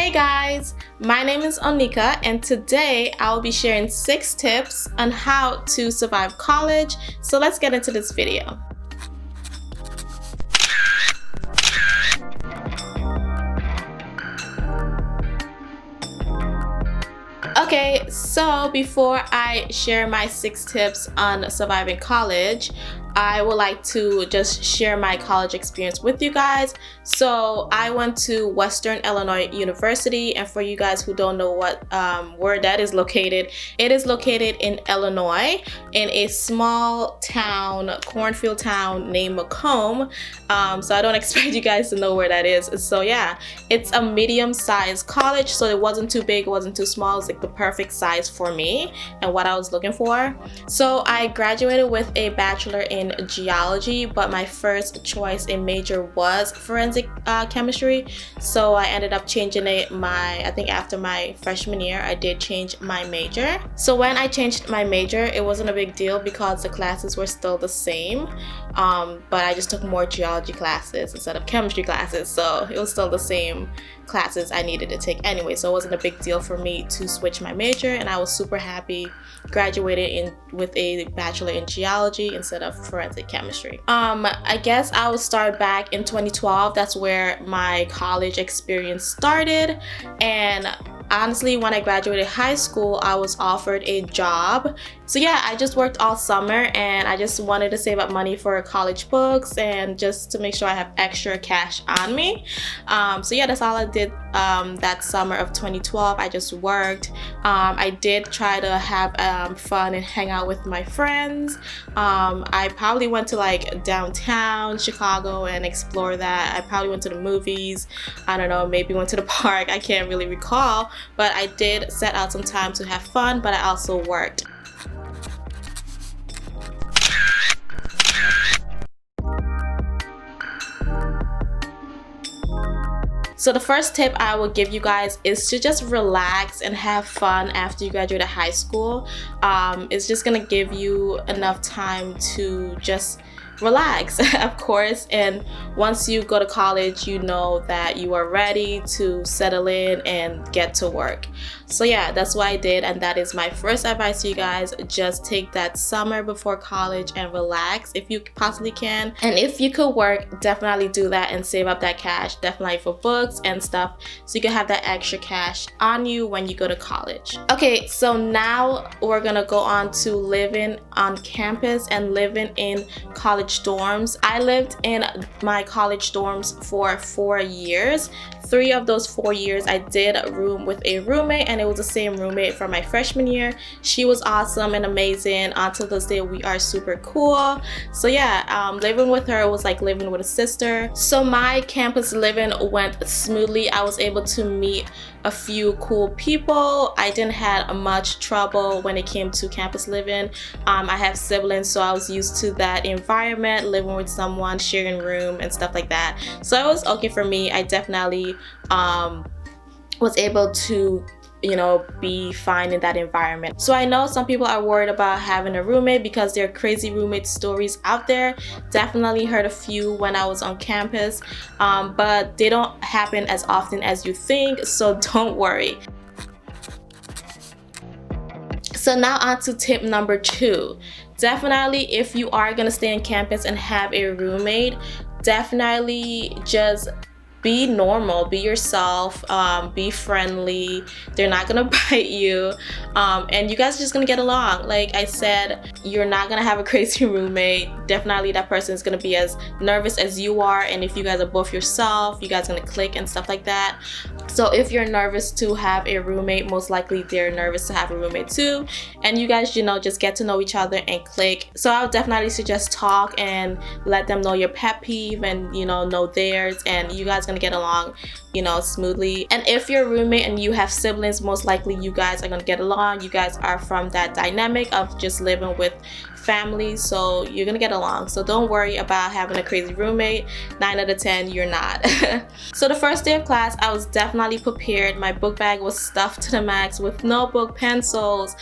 Hey guys, my name is Onika and today I will be sharing 6 tips on how to survive college. So let's get into this video. Okay, so before I share my 6 tips on surviving college, I would like to just share my college experience with you guys. So I went to Western Illinois University, and for you guys who don't know what where that is located, it is located in Illinois in a small town, cornfield town named Macomb. So I don't expect you guys to know where that is. So yeah, it's a medium-sized college, so it wasn't too big, it wasn't too small. It's like the perfect size for me and what I was looking for. So I graduated with a bachelor in geology, but my first choice in major was forensic chemistry. So I ended up changing it I think after my freshman year, I did change my major. So when I changed my major, it wasn't a big deal because the classes were still the same. But I just took more geology classes instead of chemistry classes. So it was still the same classes I needed to take anyway. So it wasn't a big deal for me to switch my major, and I was super happy graduated with a bachelor in geology instead of forensic chemistry. I guess I will start back in 2012. That's where my college experience started, and honestly, when I graduated high school, I was offered a job. So yeah, I just worked all summer and I just wanted to save up money for college books and just to make sure I have extra cash on me. So yeah, that's all I did that summer of 2012. I just worked. I did try to have fun and hang out with my friends. I probably went to like downtown Chicago and explore that. I probably went to the movies. I don't know, maybe went to the park. I can't really recall, but I did set out some time to have fun, but I also worked. So the first tip I will give you guys is to just relax and have fun after you graduate high school. It's just gonna give you enough time to just relax, of course, and once you go to college, you know that you are ready to settle in and get to work. So yeah, that's what I did, and that is my first advice to you guys. Just take that summer before college and relax if you possibly can, and if you could work, definitely do that and save up that cash, definitely for books and stuff, so you can have that extra cash on you when you go to college. Okay, so now we're gonna go on to living on campus and living in college dorms. I lived in my college dorms for 4 years. 3 of those 4 years I did room with a roommate, and it was the same roommate from my freshman year. She was awesome and amazing. Until this day, we are super cool. So yeah, living with her was like living with a sister. So my campus living went smoothly. I was able to meet a few cool people. I didn't have much trouble when it came to campus living. I have siblings, so I was used to that environment, living with someone, sharing room and stuff like that. So it was okay for me. I definitely was able to be fine in that environment. So I know some people are worried about having a roommate because there are crazy roommate stories out there. Definitely heard a few when I was on campus, but they don't happen as often as you think, so don't worry. So now on to tip number 2. Definitely, if you are gonna stay on campus and have a roommate, definitely just be normal, be yourself, be friendly. They're not gonna bite you, and you guys are just gonna get along. Like I said, you're not gonna have a crazy roommate. Definitely that person is gonna be as nervous as you are, and if you guys are both yourself, you guys are gonna click and stuff like that. So if you're nervous to have a roommate, most likely they're nervous to have a roommate too, and you guys just get to know each other and click. So I would definitely suggest talk and let them know your pet peeve and know theirs, and you guys gonna get along smoothly. And if you're a roommate and you have siblings, most likely you guys are gonna get along. You guys are from that dynamic of just living with family, so you're gonna get along. So don't worry about having a crazy roommate. 9 out of 10, you're not. So the first day of class, I was definitely prepared. My book bag was stuffed to the max with notebook, pencils,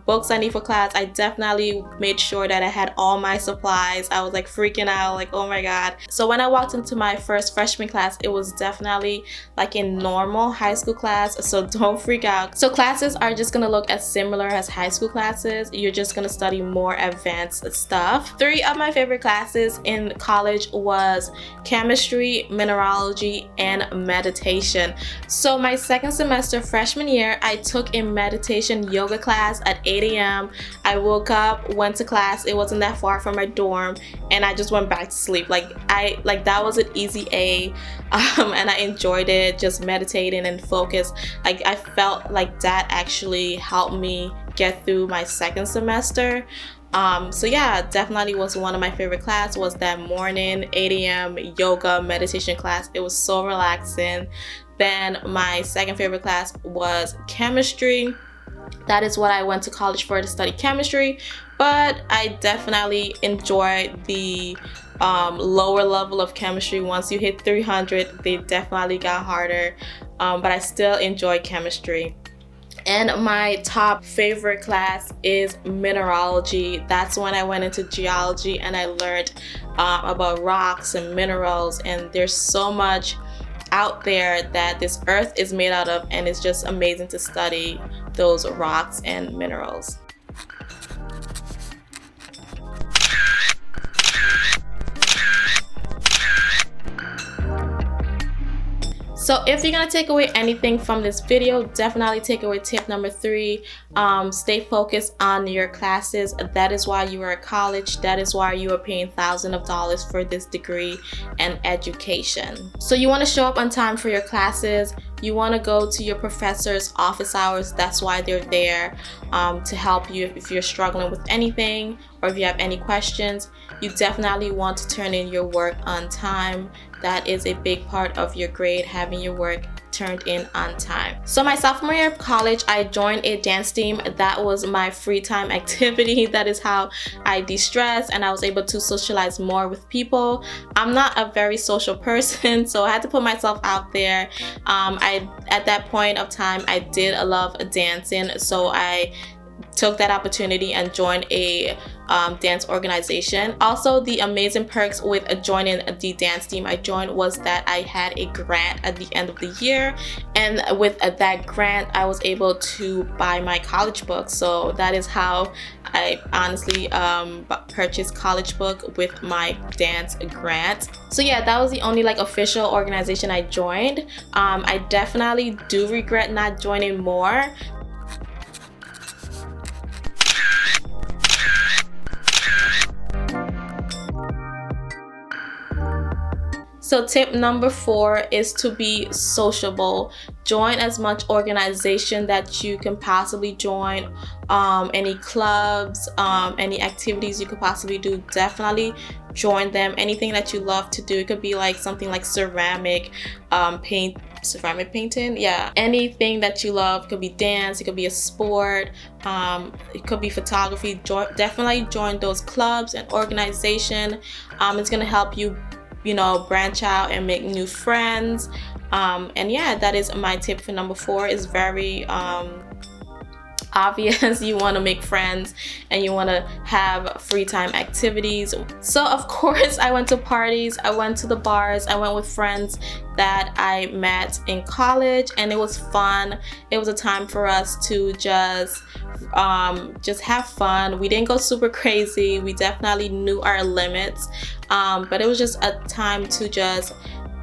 books I need for class. I definitely made sure that I had all my supplies. I was like freaking out, like, oh my god. So when I walked into my first freshman class, it was definitely like a normal high school class, so don't freak out. So classes are just gonna look as similar as high school classes. You're just gonna study more advanced stuff. 3 of my favorite classes in college was chemistry, mineralogy, and meditation. So my second semester freshman year, I took a meditation yoga class at 8 a.m. I woke up, went to class. It wasn't that far from my dorm, and I just went back to sleep. Like that was an easy A, and I enjoyed it, just meditating and focus. Like I felt like that actually helped me get through my second semester. So yeah, definitely was one of my favorite class was that morning 8 a.m. yoga meditation class. It was so relaxing. Then my second favorite class was chemistry. That is what I went to college for, to study chemistry, but I definitely enjoyed the lower level of chemistry. Once you hit 300, they definitely got harder, but I still enjoy chemistry. And my top favorite class is mineralogy. That's when I went into geology and I learned about rocks and minerals, and there's so much out there that this earth is made out of, and it's just amazing to study those rocks and minerals. So if you're gonna take away anything from this video, definitely take away tip number 3. Stay focused on your classes. That is why you are at college. That is why you are paying thousands of dollars for this degree and education. So you want to show up on time for your classes. You want to go to your professor's office hours. That's why they're there, to help you if you're struggling with anything or if you have any questions. You definitely want to turn in your work on time. That is a big part of your grade, having your work turned in on time. So my sophomore year of college, I joined a dance team. That was my free time activity. That is how I de-stress, and I was able to socialize more with people. I'm not a very social person, so I had to put myself out there. At that point of time, I did love dancing, so I took that opportunity and joined a dance organization. Also, the amazing perks with joining the dance team I joined was that I had a grant at the end of the year, and with that grant I was able to buy my college book. So that is how I honestly purchased college book with my dance grant. So yeah, that was the only like official organization I joined. I definitely do regret not joining more. So tip number 4 is to be sociable. Join as much organization that you can possibly join. Any clubs, any activities you could possibly do, definitely join them. Anything that you love to do. It could be like something like ceramic painting, yeah. Anything that you love. It could be dance, it could be a sport, it could be photography. Definitely join those clubs and organization. It's gonna help you, branch out and make new friends. And yeah, that is my tip for number 4. Is very obvious. You want to make friends and you want to have free time activities. So of course I went to parties, I went to the bars, I went with friends that I met in college, and it was fun. It was a time for us to just have fun. We didn't go super crazy. We definitely knew our limits, but it was just a time to just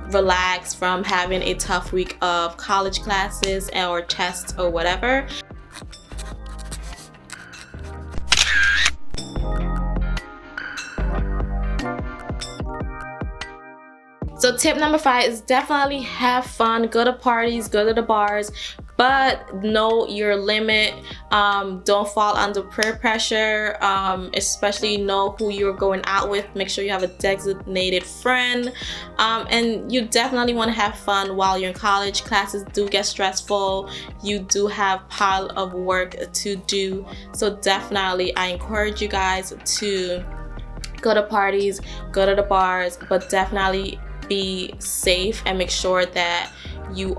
relax from having a tough week of college classes or tests or whatever. So tip number 5 is definitely have fun. Go to parties, go to the bars, but know your limit. Don't fall under peer pressure, especially know who you're going out with. Make sure you have a designated friend, and you definitely want to have fun while you're in college. Classes do get stressful, you do have pile of work to do, so definitely I encourage you guys to go to parties, go to the bars, but definitely be safe and make sure that you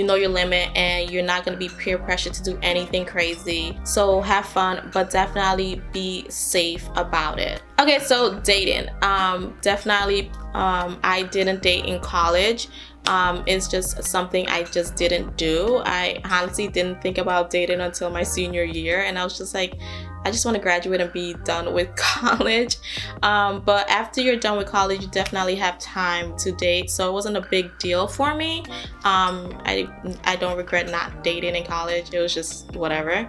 know your limit and you're not going to be peer pressured to do anything crazy. So have fun, but definitely be safe about it. Okay, so dating, definitely I didn't date in college. It's just something I just didn't do. I honestly didn't think about dating until my senior year, and I was just like, I just want to graduate and be done with college. But after you're done with college, you definitely have time to date, so it wasn't a big deal for me. I don't regret not dating in college. It was just whatever.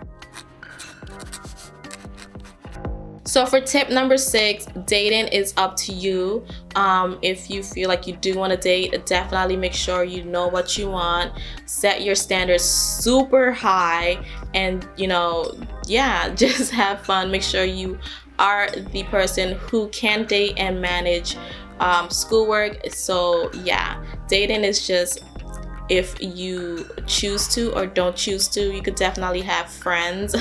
So for tip number 6, dating is up to you. If you feel like you do want to date, definitely make sure you know what you want. Set your standards super high, and yeah, just have fun. Make sure you are the person who can date and manage schoolwork. So yeah, dating is just, if you choose to or don't choose to, you could definitely have friends.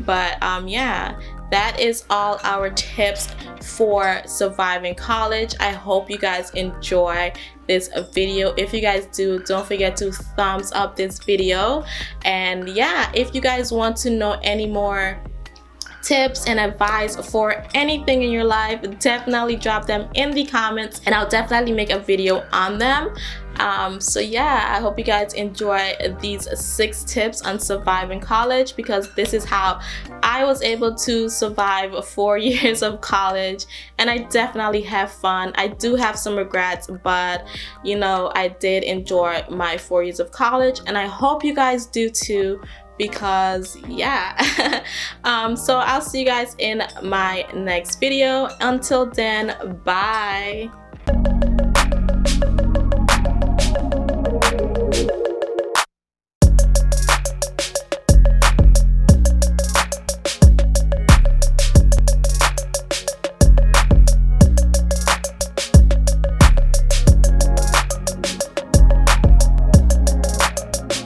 But yeah, that is all our tips for surviving college. I hope you guys enjoy this video. If you guys do, don't forget to thumbs up this video. And yeah, if you guys want to know any more tips and advice for anything in your life, definitely drop them in the comments and I'll definitely make a video on them. So yeah, I hope you guys enjoy these 6 tips on surviving college, because this is how I was able to survive 4 years of college, and I definitely have fun. I do have some regrets, but I did enjoy my 4 years of college, and I hope you guys do too, because yeah. So I'll see you guys in my next video. Until then, bye.